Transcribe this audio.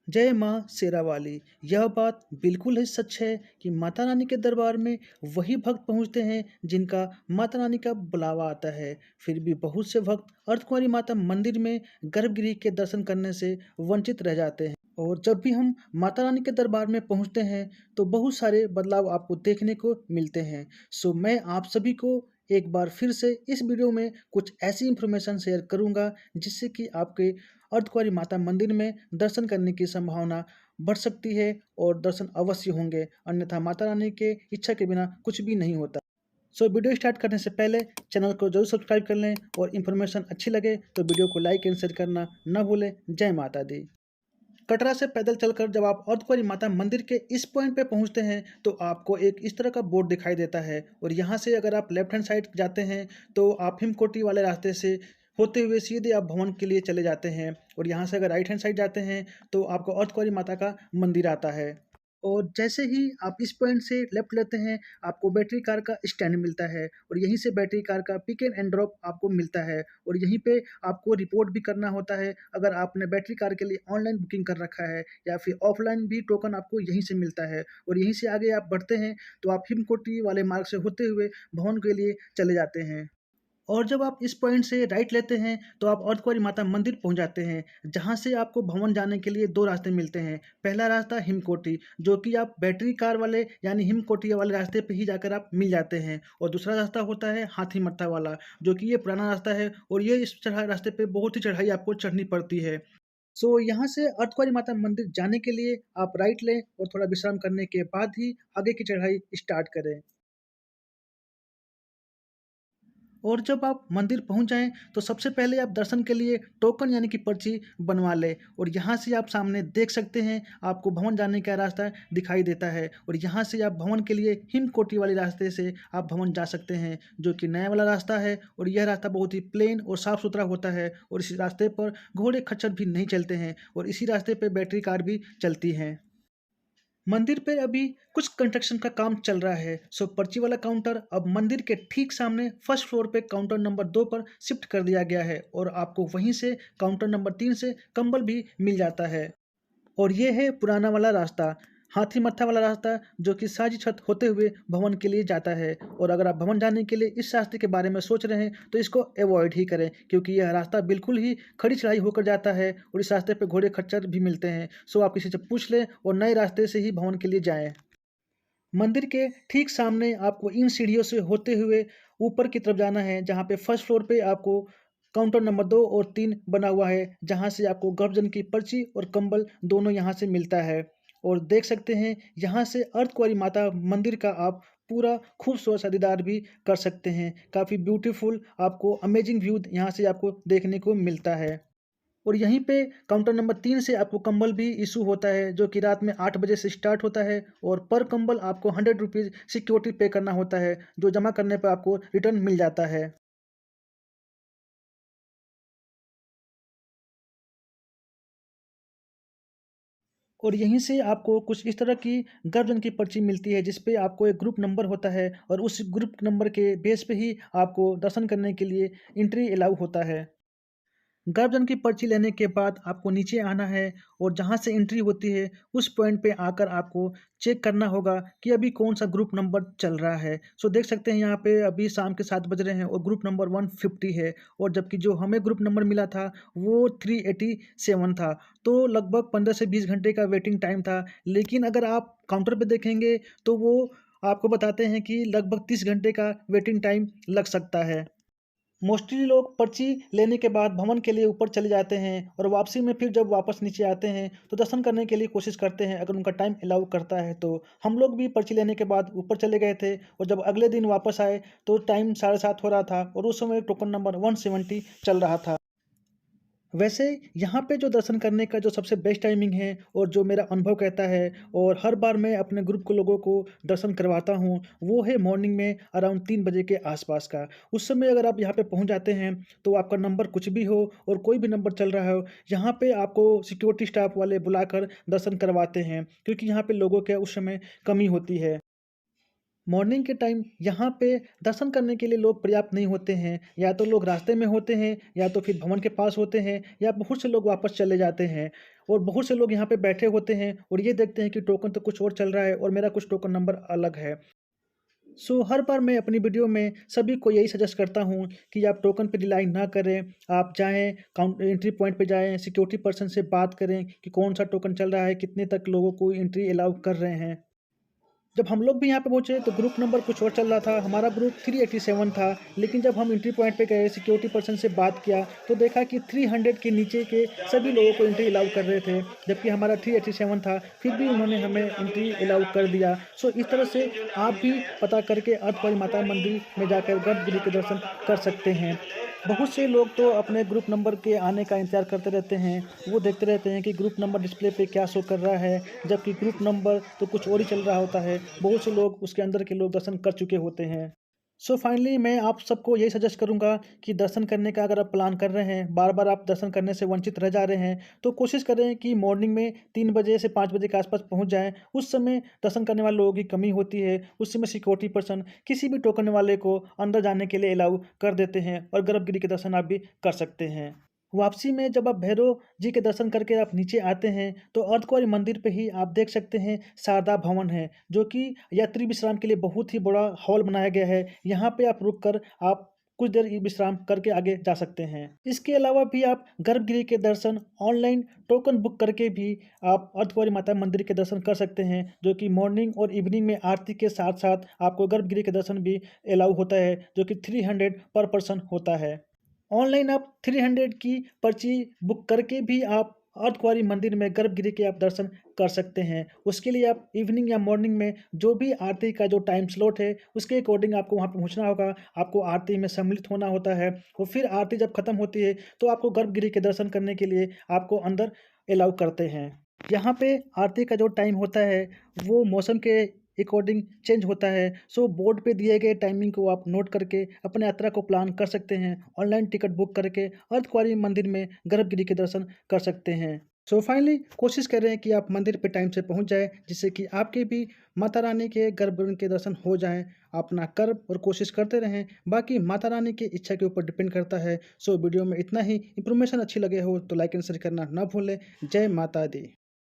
जय माँ शेरावाली। यह बात बिल्कुल ही सच है कि माता रानी के दरबार में वही भक्त पहुँचते हैं जिनका माता रानी का बुलावा आता है। फिर भी बहुत से भक्त अर्धकुंवारी माता मंदिर में गर्भगृह के दर्शन करने से वंचित रह जाते हैं। और जब भी हम माता रानी के दरबार में पहुँचते हैं तो बहुत सारे बदलाव आपको देखने को मिलते हैं। सो मैं आप सभी को एक बार फिर से इस वीडियो में कुछ ऐसी इन्फॉर्मेशन शेयर करूंगा जिससे कि आपके अर्धकुंवारी माता मंदिर में दर्शन करने की संभावना बढ़ सकती है और दर्शन अवश्य होंगे, अन्यथा माता रानी के इच्छा के बिना कुछ भी नहीं होता। सो वीडियो स्टार्ट करने से पहले चैनल को जरूर सब्सक्राइब कर लें और इन्फॉर्मेशन अच्छी लगे तो वीडियो को लाइक एंड शेयर करना न भूलें। जय माता दी। कटरा से पैदल चलकर जब आप अर्धकुंवारी माता मंदिर के इस पॉइंट पे पहुंचते हैं तो आपको एक इस तरह का बोर्ड दिखाई देता है और यहाँ से अगर आप लेफ्ट हैंड साइड जाते हैं तो आप हिमकोटी वाले रास्ते से होते हुए सीधे आप भवन के लिए चले जाते हैं और यहाँ से अगर राइट हैंड साइड जाते हैं तो आपको अर्धकुंवारी माता का मंदिर आता है। और जैसे ही आप इस पॉइंट से लेफ्ट लेते हैं आपको बैटरी कार का स्टैंड मिलता है और यहीं से बैटरी कार का पिक एंड ड्रॉप आपको मिलता है और यहीं पे आपको रिपोर्ट भी करना होता है अगर आपने बैटरी कार के लिए ऑनलाइन बुकिंग कर रखा है या फिर ऑफलाइन भी टोकन आपको यहीं से मिलता है। और यहीं से आगे आप बढ़ते हैं तो आप हिमकोटी वाले मार्ग से होते हुए भवन के लिए चले जाते हैं। और जब आप इस पॉइंट से राइट लेते हैं तो आप अर्धकुंवारी माता मंदिर पहुंच जाते हैं जहां से आपको भवन जाने के लिए दो रास्ते मिलते हैं। पहला रास्ता हिमकोटी जो कि आप बैटरी कार वाले यानी हिमकोटी वाले रास्ते पे ही जाकर आप मिल जाते हैं और दूसरा रास्ता होता है हाथी मत्था वाला जो कि ये पुराना रास्ता है और ये इस चढ़ाई रास्ते पे बहुत ही चढ़ाई आपको चढ़नी पड़ती है। सो यहाँ से अर्धकुंवारी माता मंदिर जाने के लिए आप राइट लें और थोड़ा विश्राम करने के बाद ही आगे की चढ़ाई स्टार्ट करें। और जब आप मंदिर पहुंच जाएं तो सबसे पहले आप दर्शन के लिए टोकन यानी कि पर्ची बनवा लें और यहाँ से आप सामने देख सकते हैं आपको भवन जाने का रास्ता दिखाई देता है और यहाँ से आप भवन के लिए हिमकोटी वाले रास्ते से आप भवन जा सकते हैं जो कि नया वाला रास्ता है और यह रास्ता बहुत ही प्लेन और साफ़ सुथरा होता है और इस रास्ते पर घोड़े खच्चर भी नहीं चलते हैं और इसी रास्ते पर बैटरी कार भी चलती हैं। मंदिर पे अभी कुछ कंस्ट्रक्शन का काम चल रहा है सो पर्ची वाला काउंटर अब मंदिर के ठीक सामने फर्स्ट फ्लोर पे काउंटर नंबर 2 पर शिफ्ट कर दिया गया है और आपको वहीं से काउंटर नंबर 3 से कंबल भी मिल जाता है। और ये है पुराना वाला रास्ता, हाथी मत्था वाला रास्ता जो कि साजी छत होते हुए भवन के लिए जाता है। और अगर आप भवन जाने के लिए इस रास्ते के बारे में सोच रहे हैं तो इसको अवॉइड ही करें क्योंकि यह रास्ता बिल्कुल ही खड़ी चढ़ाई होकर जाता है और इस रास्ते पे घोड़े खच्चर भी मिलते हैं। सो आप किसी से पूछ लें और नए रास्ते से ही भवन के लिए जाएं। मंदिर के ठीक सामने आपको इन सीढ़ियों से होते हुए ऊपर की तरफ जाना है जहाँ पे फर्स्ट फ्लोर पे आपको काउंटर नंबर 2 और 3 बना हुआ है जहाँ से आपको गर्भजन की पर्ची और कंबल दोनों यहाँ से मिलता है। और देख सकते हैं यहाँ से अर्धकुंवारी माता मंदिर का आप पूरा खूबसूरत सा दीदार भी कर सकते हैं। काफ़ी ब्यूटीफुल आपको अमेजिंग व्यू यहाँ से आपको देखने को मिलता है। और यहीं पे काउंटर नंबर 3 से आपको कंबल भी इशू होता है जो कि रात में 8 बजे से स्टार्ट होता है और पर कंबल आपको 100 रुपीज़ सिक्योरिटी पे करना होता है जो जमा करने पर आपको रिटर्न मिल जाता है। और यहीं से आपको कुछ इस तरह की गर्भजन की पर्ची मिलती है जिस पे आपको एक ग्रुप नंबर होता है और उस ग्रुप नंबर के बेस पे ही आपको दर्शन करने के लिए एंट्री अलाउ होता है। गर्भजन की पर्ची लेने के बाद आपको नीचे आना है और जहाँ से एंट्री होती है उस पॉइंट पे आकर आपको चेक करना होगा कि अभी कौन सा ग्रुप नंबर चल रहा है। सो देख सकते हैं यहाँ पे अभी शाम के 7 बज रहे हैं और ग्रुप नंबर 150 है और जबकि जो हमें ग्रुप नंबर मिला था वो 387 था। तो लगभग 15 से 20 घंटे का वेटिंग टाइम था, लेकिन अगर आप काउंटर पे देखेंगे तो वो आपको बताते हैं कि लगभग 30 घंटे का वेटिंग टाइम लग सकता है। मोस्टली लोग पर्ची लेने के बाद भवन के लिए ऊपर चले जाते हैं और वापसी में फिर जब वापस नीचे आते हैं तो दर्शन करने के लिए कोशिश करते हैं अगर उनका टाइम अलाउ करता है तो। हम लोग भी पर्ची लेने के बाद ऊपर चले गए थे और जब अगले दिन वापस आए तो टाइम 7:30 हो रहा था और उस समय टोकन नंबर 170 चल रहा था। वैसे यहाँ पे जो दर्शन करने का जो सबसे बेस्ट टाइमिंग है और जो मेरा अनुभव कहता है और हर बार मैं अपने ग्रुप के लोगों को दर्शन करवाता हूँ वो है मॉर्निंग में अराउंड 3 बजे के आसपास का। उस समय अगर आप यहाँ पे पहुँच जाते हैं तो आपका नंबर कुछ भी हो और कोई भी नंबर चल रहा हो यहाँ पे आपको सिक्योरिटी स्टाफ वाले बुलाकर दर्शन करवाते हैं क्योंकि यहाँ पे लोगों के उस समय कमी होती है। मॉर्निंग के टाइम यहाँ पे दर्शन करने के लिए लोग पर्याप्त नहीं होते हैं। या तो लोग रास्ते में होते हैं या तो फिर भवन के पास होते हैं या बहुत से लोग वापस चले जाते हैं। और बहुत से लोग यहाँ पे बैठे होते हैं और ये देखते हैं कि टोकन तो कुछ और चल रहा है और मेरा कुछ टोकन नंबर अलग है। हर बार मैं अपनी वीडियो में सभी को यही सजेस्ट करता हूँ कि आप टोकन पे रिलाई ना करें। आप जाएँ काउंट एंट्री पॉइंट पे जाएँ, सिक्योरिटी पर्सन से बात करें कि कौन-सा टोकन चल रहा है, कितने तक लोगों को एंट्री अलाउ कर रहे हैं। जब हम लोग भी यहाँ पे पहुँचे तो ग्रुप नंबर कुछ और चल रहा था, हमारा ग्रुप 387 था। लेकिन जब हम एंट्री पॉइंट पे गए, सिक्योरिटी पर्सन से बात किया तो देखा कि 300 के नीचे के सभी लोगों को एंट्री अलाउ कर रहे थे, जबकि हमारा 387 था। फिर भी उन्होंने हमें एंट्री अलाउ कर दिया। इस तरह से आप भी पता करके अर्धकुंवारी माता मंदिर में जाकर गर्भगृह के दर्शन कर सकते हैं। बहुत से लोग तो अपने ग्रुप नंबर के आने का इंतज़ार करते रहते हैं। वो देखते रहते हैं कि ग्रुप नंबर डिस्प्ले पे क्या शो कर रहा है, जबकि ग्रुप नंबर तो कुछ और ही चल रहा होता है। बहुत से लोग उसके अंदर के लोग दर्शन कर चुके होते हैं। फाइनली मैं आप सबको यही सजेस्ट करूँगा कि दर्शन करने का अगर आप प्लान कर रहे हैं, बार-बार आप दर्शन करने से वंचित रह जा रहे हैं, तो कोशिश करें कि मॉर्निंग में 3 बजे से 5 बजे के आस-पास पहुँच जाएँ। उस समय दर्शन करने वाले लोगों की कमी होती है। उस समय सिक्योरिटी पर्सन किसी भी टोकन वाले को अंदर जाने के लिए अलाउ कर देते हैं और गर्भगृह के दर्शन आप भी कर सकते हैं। वापसी में जब आप भैरव जी के दर्शन करके आप नीचे आते हैं, तो अर्धकुंवारी मंदिर पे ही आप देख सकते हैं शारदा भवन है, जो कि यात्री विश्राम के लिए बहुत ही बड़ा हॉल बनाया गया है। यहाँ पे आप रुक कर आप कुछ देर विश्राम करके आगे जा सकते हैं। इसके अलावा भी आप गर्भगृह के दर्शन ऑनलाइन टोकन बुक करके भी आप अर्धकुंवारी माता मंदिर के दर्शन कर सकते हैं, जो कि मॉर्निंग और इवनिंग में आरती के साथ-साथ आपको गर्भगृह के दर्शन भी अलाउ होता है, जो कि 300 पर पर्सन होता है। ऑनलाइन आप 300 की पर्ची बुक करके भी आप अर्धकुंवारी मंदिर में गर्भगृह के आप दर्शन कर सकते हैं। उसके लिए आप इवनिंग या मॉर्निंग में जो भी आरती का जो टाइम स्लॉट है, उसके अकॉर्डिंग आपको वहाँ पहुँचना होगा। आपको आरती में सम्मिलित होना होता है और फिर आरती जब खत्म होती है, तो आपको गर्भगृह के दर्शन करने के लिए आपको अंदर अलाउ करते हैं। यहाँ पे आरती का जो टाइम होता है, वो मौसम के अकॉर्डिंग चेंज होता है। बोर्ड पे दिए गए टाइमिंग को आप नोट करके अपने यात्रा को प्लान कर सकते हैं। ऑनलाइन टिकट बुक करके अर्धकुंवारी मंदिर में गर्भगृह के दर्शन कर सकते हैं। फाइनली कोशिश कर रहे हैं कि आप मंदिर पे टाइम से पहुंच जाएँ, जिससे कि आपके भी माता रानी के गर्भगृह के दर्शन हो जाएँ। अपना कर्म और कोशिश करते रहें, बाकी माता रानी की इच्छा के ऊपर डिपेंड करता है। वीडियो में इतना ही। इन्फॉर्मेशन अच्छी लगे हो तो लाइक एंड शेयर करना ना भूलें। जय माता दी।